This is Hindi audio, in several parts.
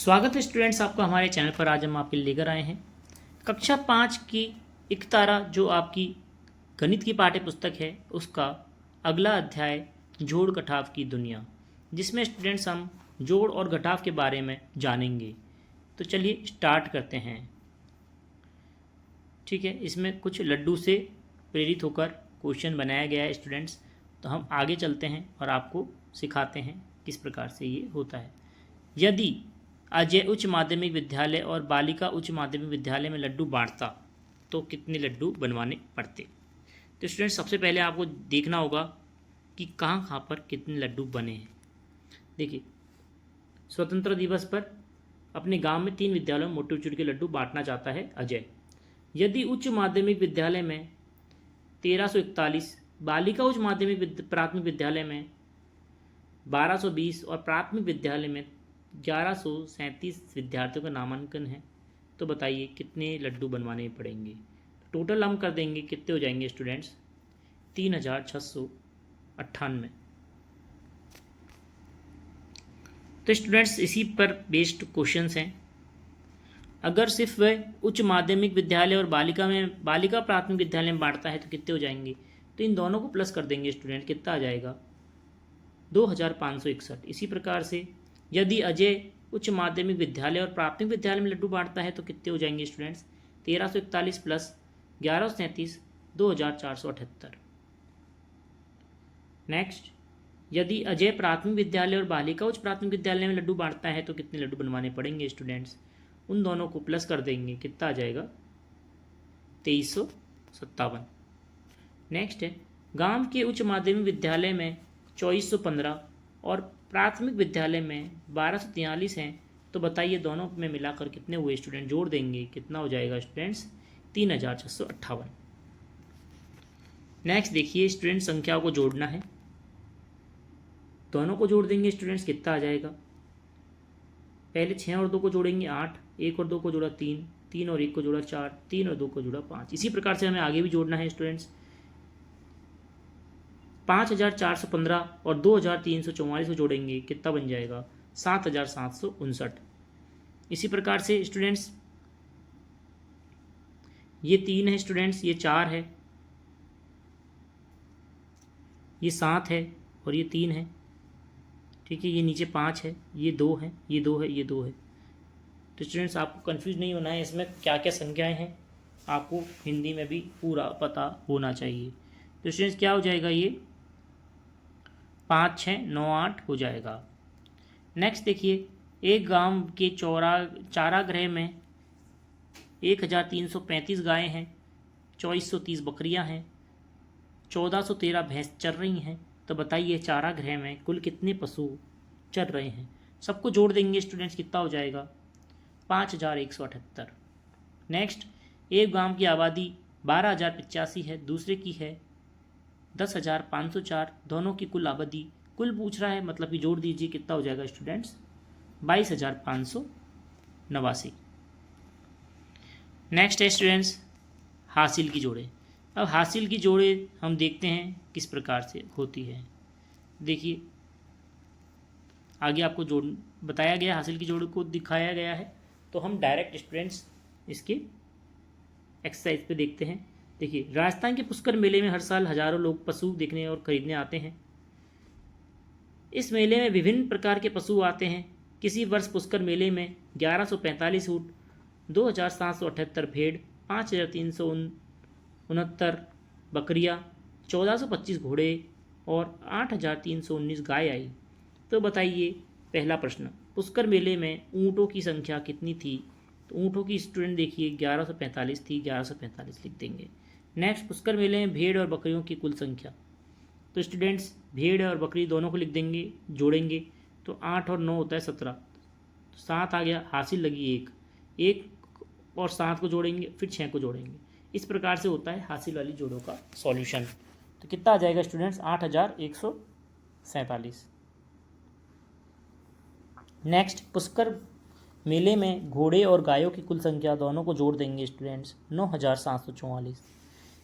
स्वागत है स्टूडेंट्स आपका हमारे चैनल पर। आज हम आपके लिए लेकर आए हैं कक्षा 5 की इकतारा जो आपकी गणित की पाठ्य पुस्तक है उसका अगला अध्याय जोड़ घटाव की दुनिया, जिसमें स्टूडेंट्स हम जोड़ और घटाव के बारे में जानेंगे। तो चलिए स्टार्ट करते हैं। ठीक है, इसमें कुछ लड्डू से प्रेरित होकर क्वेश्चन बनाया गया है स्टूडेंट्स। तो हम आगे चलते हैं और आपको सिखाते हैं किस प्रकार से ये होता है। यदि अजय उच्च माध्यमिक विद्यालय और बालिका उच्च माध्यमिक विद्यालय में लड्डू बांटता तो कितने लड्डू बनवाने पड़ते। तो स्टूडेंट सबसे पहले आपको देखना होगा कि कहाँ कहाँ पर कितने लड्डू बने हैं। देखिए, स्वतंत्रता दिवस पर अपने गांव में 3 विद्यालयों में मोतीचूर के लड्डू बांटना चाहता है अजय। यदि उच्च माध्यमिक विद्यालय में 1341, बालिका उच्च माध्यमिक प्राथमिक विद्यालय में 1220 और प्राथमिक विद्यालय में 1137 विद्यार्थियों का नामांकन है, तो बताइए कितने लड्डू बनवाने पड़ेंगे। टोटल हम कर देंगे, कितने हो जाएंगे स्टूडेंट्स, 3698। तो स्टूडेंट्स इसी पर बेस्ड क्वेश्चंस हैं। अगर सिर्फ वह उच्च माध्यमिक विद्यालय और बालिका प्राथमिक विद्यालय में बांटता है तो कितने हो जाएंगे। तो इन दोनों को प्लस कर देंगे स्टूडेंट, कितना आ जाएगा 2561। इसी प्रकार से यदि अजय उच्च माध्यमिक विद्यालय और प्राथमिक विद्यालय में लड्डू बांटता है तो कितने हो जाएंगे स्टूडेंट्स, 1341 प्लस 1137 2478। नेक्स्ट, यदि अजय प्राथमिक विद्यालय और बालिका उच्च प्राथमिक विद्यालय में लड्डू बांटता है तो कितने लड्डू बनवाने पड़ेंगे स्टूडेंट्स। उन दोनों को प्लस कर देंगे, कितना आ जाएगा 2357। नेक्स्ट है, गांव के उच्च माध्यमिक विद्यालय में 2415 और प्राथमिक विद्यालय में 1243 हैं, तो बताइए दोनों में मिलाकर कितने हुए स्टूडेंट। जोड़ देंगे, कितना हो जाएगा स्टूडेंट्स 3658। नेक्स्ट देखिए स्टूडेंट, संख्याओं को जोड़ना है, दोनों को जोड़ देंगे स्टूडेंट्स, कितना आ जाएगा। पहले 6 और 2 को जोड़ेंगे 8, 1 और 2 को जोड़ा 3, 3 और 1 को जोड़ा 4, 3 और 2 को जोड़ा 5। इसी प्रकार से हमें आगे भी जोड़ना है स्टूडेंट्स। 5415 और 2344 को जोड़ेंगे, कितना बन जाएगा 7759। इसी प्रकार से स्टूडेंट्स ये 3 है स्टूडेंट्स, ये 4 है, ये 7 है और ये 3 है। ठीक है, ये नीचे 5 है, ये 2 है, ये 2 है, ये 2 है। तो स्टूडेंट्स आपको कंफ्यूज नहीं होना है, इसमें क्या क्या संख्याएं हैं आपको हिंदी में भी पूरा पता होना चाहिए। तो स्टूडेंट्स क्या हो जाएगा, ये 5 6 9 8 हो जाएगा। नेक्स्ट देखिए, एक गांव के चारागृह में 1335 गायें हैं, 2430 बकरियां हैं, 1413 भैंस चर रही हैं। तो बताइए चारागृह में कुल कितने पशु चर रहे हैं। सबको जोड़ देंगे स्टूडेंट्स, कितना हो जाएगा 5178। नेक्स्ट, एक गांव की आबादी 12085 है, दूसरे की है 10504, दोनों की कुल आबादी, कुल पूछ रहा है मतलब कि जोड़ दीजिए, कितना हो जाएगा स्टूडेंट्स 22589। नेक्स्ट है स्टूडेंट्स हासिल की जोड़े। अब हासिल की जोड़े हम देखते हैं किस प्रकार से होती है। देखिए आगे आपको जोड़ बताया गया, हासिल की जोड़ को दिखाया गया है। तो हम डायरेक्ट स्टूडेंट्स इसके एक्सरसाइज पे देखते हैं। देखिए, राजस्थान के पुष्कर मेले में हर साल हजारों लोग पशु देखने और खरीदने आते हैं। इस मेले में विभिन्न प्रकार के पशु आते हैं। किसी वर्ष पुष्कर मेले में 1145 ऊँट, 2778 भेड़, 5369 बकरियां, 1425 घोड़े और 8319 गाय आई। तो बताइए पहला प्रश्न, पुष्कर मेले में ऊँटों की संख्या कितनी थी। तो ऊँटों की स्टूडेंट देखिए 1145 थी, 1145 लिख देंगे। नेक्स्ट, पुष्कर मेले में भेड़ और बकरियों की कुल संख्या। तो स्टूडेंट्स भेड़ और बकरी दोनों को लिख देंगे, जोड़ेंगे तो 8 और 9 होता है 17, तो 7 आ गया, हासिल लगी 1 और 7 को जोड़ेंगे, फिर 6 को जोड़ेंगे। इस प्रकार से होता है हासिल वाली जोड़ों का सॉल्यूशन। तो कितना आ जाएगा स्टूडेंट्स 8147। नेक्स्ट, पुष्कर मेले में घोड़े और गायों की कुल संख्या, दोनों को जोड़ देंगे स्टूडेंट्स 9744।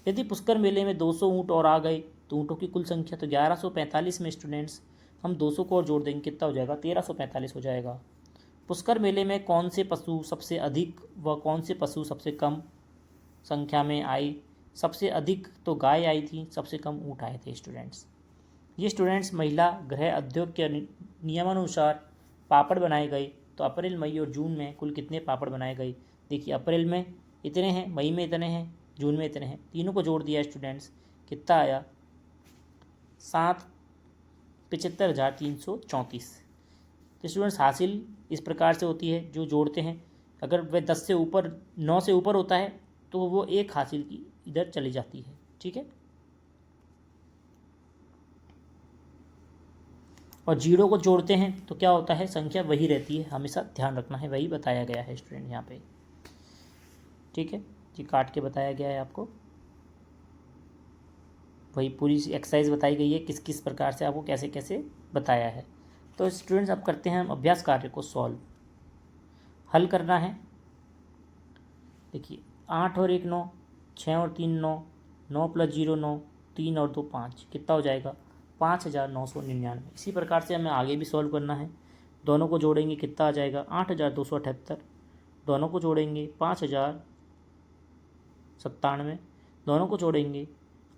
यदि पुष्कर मेले में 200 ऊँट और आ गए तो ऊँटों की कुल संख्या, तो 1145 में स्टूडेंट्स हम 200 को और जोड़ देंगे, कितना हो जाएगा 1345 हो जाएगा। पुष्कर मेले में कौन से पशु सबसे अधिक व कौन से पशु सबसे कम संख्या में आए? सबसे अधिक तो गाय आई थी, सबसे कम ऊँट आए थे स्टूडेंट्स। ये स्टूडेंट्स महिला गृह उद्योग के नियमानुसार पापड़ बनाए गए। तो अप्रैल, मई और जून में कुल कितने पापड़ बनाए गए? देखिए, अप्रैल में इतने हैं, मई में इतने हैं, जून में इतने हैं। तीनों को जोड़ दिया स्टूडेंट्स, कितना आया? 7,75,334। तो स्टूडेंट्स हासिल इस प्रकार से होती है, जो जोड़ते हैं अगर वह 10 से ऊपर 9 से ऊपर होता है तो वो एक हासिल की इधर चली जाती है। ठीक है, और जीरो को जोड़ते हैं तो क्या होता है? संख्या वही रहती है, हमेशा ध्यान रखना है, वही बताया गया है स्टूडेंट यहाँ पे। ठीक है जी, काट के बताया गया है आपको, वही पूरी एक्सरसाइज बताई गई है, किस किस प्रकार से आपको कैसे कैसे बताया है। तो स्टूडेंट्स अब करते हैं हम अभ्यास कार्य को सॉल्व, हल करना है। देखिए, 8 और 1 9, 6 और 3 9, 9 + 0 9, 3 और 2 5, कितना हो जाएगा? 5,999। इसी प्रकार से हमें आगे भी सॉल्व करना है। दोनों को जोड़ेंगे कितना आ जाएगा? 8,278। दोनों को जोड़ेंगे 5,097। दोनों को जोड़ेंगे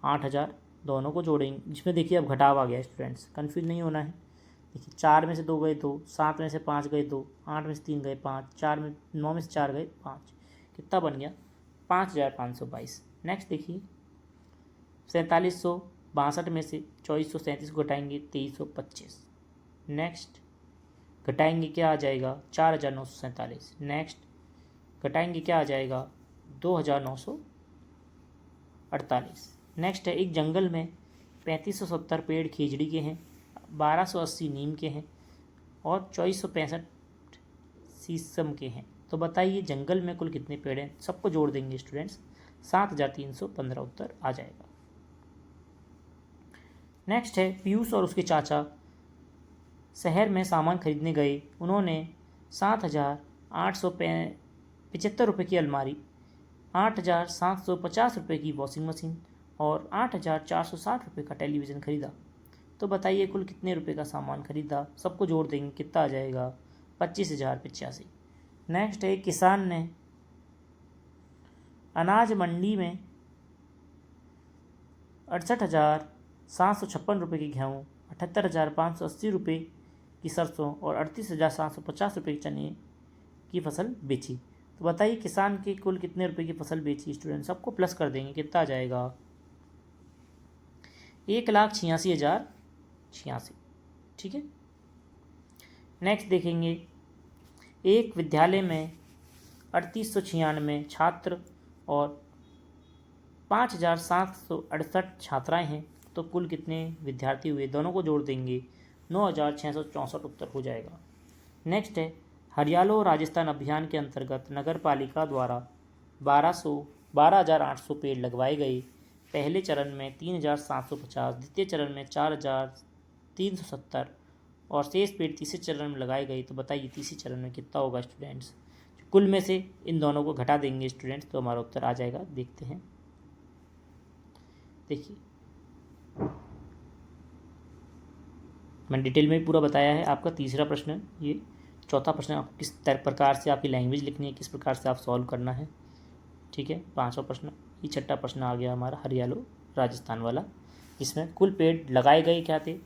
8,000। दोनों को जोड़ेंगे, जिसमें देखिए अब घटाव आ गया स्टूडेंट्स, कन्फ्यूज नहीं होना है। देखिए, 4 में से 2 गए 2, 7 में से 5 गए 2, 8 में से 3 गए 5, 9 में से 4 गए 5, कितना बन गया? 5,522। नेक्स्ट देखिए, 4762 में से 2437 को घटाएंगे 2325। नेक्स्ट घटाएंगे क्या आ जाएगा? 4,947। नेक्स्ट घटाएंगे क्या आ जाएगा? 2,948। नेक्स्ट है, एक जंगल में 3570 पेड़ खिजड़ी के हैं, 1280 नीम के हैं और 2465 शीशम के हैं। तो बताइए जंगल में कुल कितने पेड़ हैं? सबको जोड़ देंगे स्टूडेंट्स, 7,315 उत्तर आ जाएगा। नेक्स्ट है, पीयूष और उसके चाचा शहर में सामान खरीदने गए। उन्होंने 7,875 रुपये की अलमारी, 8,750 रुपये की वॉशिंग मशीन और 8,460 रुपये का टेलीविज़न खरीदा। तो बताइए कुल कितने रुपए का सामान खरीदा? सबको जोड़ देंगे, कितना आ जाएगा? 25,085। नेक्स्ट है, किसान ने अनाज मंडी में 68,756 रुपये की गेहूँ, 78,580 रुपये की सरसों और 38,750 रुपये की चने की फसल बेची। तो बताइए किसान के कुल कितने रुपए की फसल बेची? स्टूडेंट सबको प्लस कर देंगे, कितना आ जाएगा? 1,86,086। ठीक है, नेक्स्ट देखेंगे, एक विद्यालय में 3896 छात्र और 5,768 छात्राएं हैं। तो कुल कितने विद्यार्थी हुए? दोनों को जोड़ देंगे, 9,664 उत्तर हो जाएगा। नेक्स्ट है, हरियालो राजस्थान अभियान के अंतर्गत नगर पालिका द्वारा 12,800 पेड़ लगवाए गए। पहले चरण में 3,750, द्वितीय चरण में 4,370 और शेष पेड़ तीसरे चरण में लगाए गए। तो बताइए तीसरे चरण में कितना होगा स्टूडेंट्स? कुल में से इन दोनों को घटा देंगे स्टूडेंट्स, तो हमारा उत्तर आ जाएगा। देखते हैं, देखिए मैंने डिटेल में पूरा बताया है। आपका तीसरा प्रश्न, ये चौथा प्रश्न आपको किस प्रकार से आपकी लैंग्वेज लिखनी है, किस प्रकार से आप सॉल्व करना है। ठीक है, पांचवा प्रश्न, ये छठा प्रश्न आ गया हमारा हरियालो राजस्थान वाला, जिसमें कुल पेड़ लगाए गए क्या थे?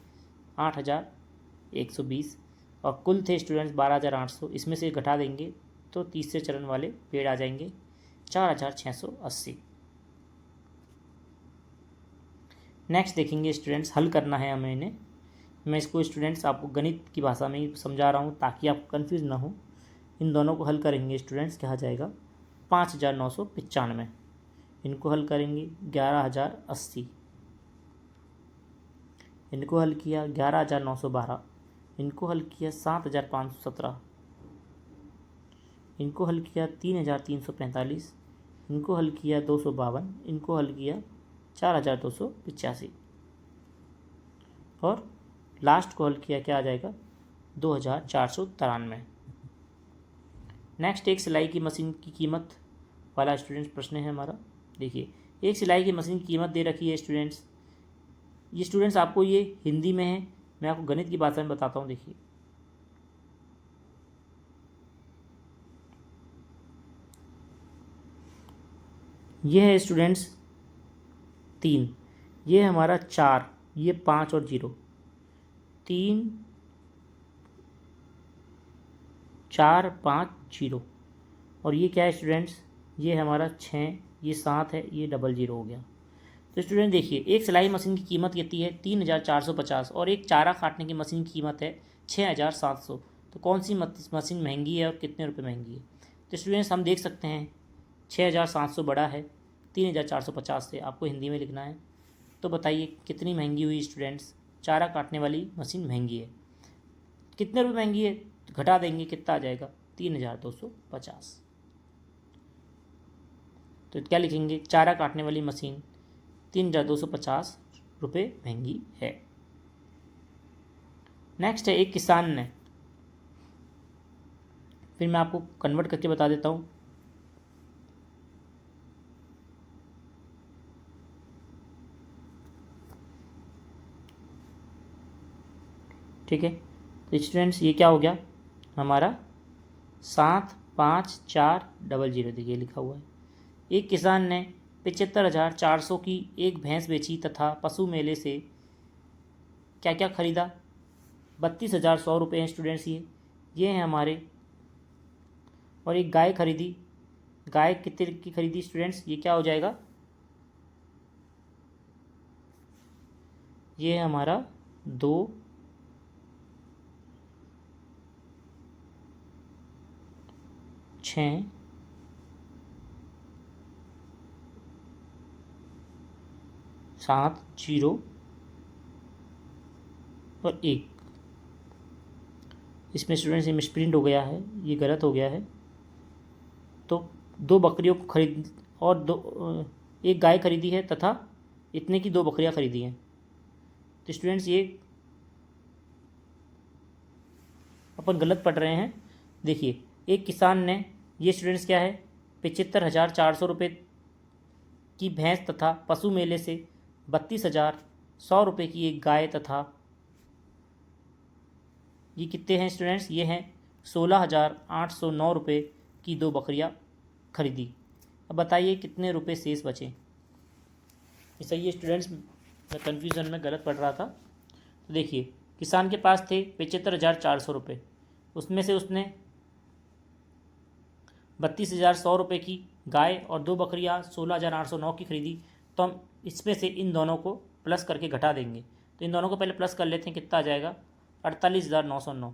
8,120 और कुल थे स्टूडेंट्स 12,800। इसमें से घटा देंगे तो तीसरे चरण वाले पेड़ आ जाएंगे 4,680। नेक्स्ट देखेंगे स्टूडेंट्स, हल करना है हमें इन्हें। मैं इसको स्टूडेंट्स आपको गणित की भाषा में ही समझा रहा हूँ ताकि आप कंफ्यूज ना हो। इन दोनों को हल करेंगे स्टूडेंट्स, क्या आ जाएगा? 5,995। इनको हल करेंगे 11,080। इनको हल किया 11,912। इनको हल किया 7,517। इनको हल किया 3,345। इनको हल किया 252। इनको हल किया 4,285 और लास्ट को हल किया क्या आ जाएगा? 2,493। नेक्स्ट, एक सिलाई की मशीन की कीमत वाला स्टूडेंट्स प्रश्न है हमारा। देखिए, एक सिलाई की मशीन की कीमत दे रखी है स्टूडेंट्स। ये स्टूडेंट्स आपको ये हिंदी में है, मैं आपको गणित की भाषा में बताता हूँ। देखिए, ये है स्टूडेंट्स 3, ये है हमारा 4, ये 5 और 0, 3 4 5 0, और ये क्या है स्टूडेंट्स, ये हमारा 6, ये 7 है, ये 00 हो गया। तो स्टूडेंट देखिए, एक सिलाई मशीन की कीमत कितनी है 3450 और एक चारा काटने की मशीन की कीमत है 6700। तो कौन सी मशीन महंगी है और कितने रुपए महंगी है? तो स्टूडेंट्स हम देख सकते हैं 6700 बड़ा है 3450 से, आपको हिंदी में लिखना है। तो बताइए कितनी महंगी हुई स्टूडेंट्स? चारा काटने वाली मशीन महंगी है। कितने रुपये महंगी है? तो घटा देंगे, कितना आ जाएगा? 3250। तो क्या लिखेंगे? चारा काटने वाली मशीन 3250 रुपये महंगी है। नेक्स्ट है, एक किसान ने, फिर मैं आपको कन्वर्ट करके बता देता हूँ। ठीक है, तो स्टूडेंट्स ये क्या हो गया हमारा 754000, देखिए लिखा हुआ है। एक किसान ने 75,400 की एक भैंस बेची तथा पशु मेले से क्या क्या खरीदा? 32,100 रुपये हैं स्टूडेंट्स, ये हैं हमारे। और एक गाय खरीदी, गाय कितने की खरीदी स्टूडेंट्स? ये क्या हो जाएगा? ये है हमारा 2 6 7 0 और 1। इसमें स्टूडेंट्स ये मिसप्रिंट हो गया है, ये गलत हो गया है। तो 2 बकरियों को खरीद और एक गाय खरीदी है तथा इतने की 2 बकरियां खरीदी हैं। तो स्टूडेंट्स ये अपन गलत पढ़ रहे हैं। देखिए, एक किसान ने, ये स्टूडेंट्स क्या है 75,400 रुपये की भैंस तथा पशु मेले से 32,100 रुपये की एक गाय तथा ये कितने हैं स्टूडेंट्स? ये हैं 16,809 रुपये की 2 बकरियां खरीदी। अब बताइए कितने रुपए शेष बचे? ये सही है स्टूडेंट्स, मैं कन्फ्यूज़न में गलत पढ़ रहा था। तो देखिए, किसान के पास थे 75,400 रुपये, उसमें से उसने 32,100 रुपये की गाय और 2 बकरियां 16,809 की खरीदी। तो हम इसमें से इन दोनों को प्लस करके घटा देंगे। तो इन दोनों को पहले प्लस कर लेते हैं, कितना आ जाएगा? 48,909।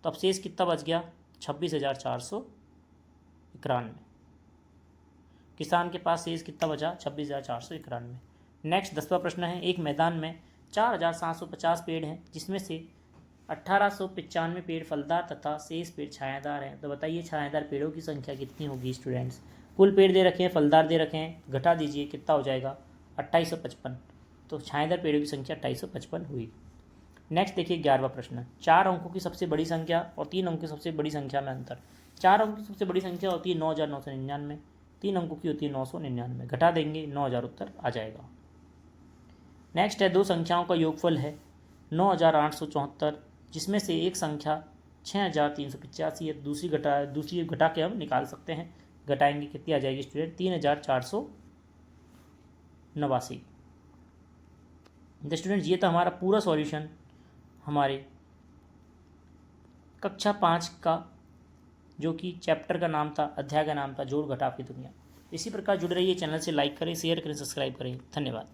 तो अब शेष कितना बच गया? 26,491। किसान के पास शेष कितना बचा? 26,491। नेक्स्ट 10वां प्रश्न है, एक मैदान में 4,750 पेड़ हैं जिसमें से 1,895 पेड़ फलदार तथा शेष पेड़ छायादार हैं। तो बताइए छायादार पेड़ों की संख्या कितनी होगी स्टूडेंट्स? कुल पेड़ दे रखे हैं, फलदार दे रखे हैं, घटा दीजिए, कितना हो जाएगा? 2855। तो छायादार पेड़ों की संख्या 2855 हुई। नेक्स्ट देखिए 11वां प्रश्न, 4 अंकों की सबसे बड़ी संख्या और 3 अंकों की सबसे बड़ी संख्या में अंतर। 4 अंकों की सबसे बड़ी संख्या होती है 9,999, 3 अंकों की होती है 999, घटा देंगे 9,000 उत्तर आ जाएगा। नेक्स्ट है, 2 संख्याओं का योगफल है 9,874, जिसमें से एक संख्या 6,385 है, दूसरी घटा के हम निकाल सकते हैं। घटाएंगे, कितनी आ जाएगी स्टूडेंट? 3,489। तो स्टूडेंट्स ये था हमारा पूरा सॉल्यूशन हमारे कक्षा 5 का, जो कि चैप्टर का नाम था, अध्याय का नाम था जोड़ घटाव की दुनिया। इसी प्रकार जुड़े रहिए, चैनल से लाइक करें, शेयर करें, सब्सक्राइब करें। धन्यवाद।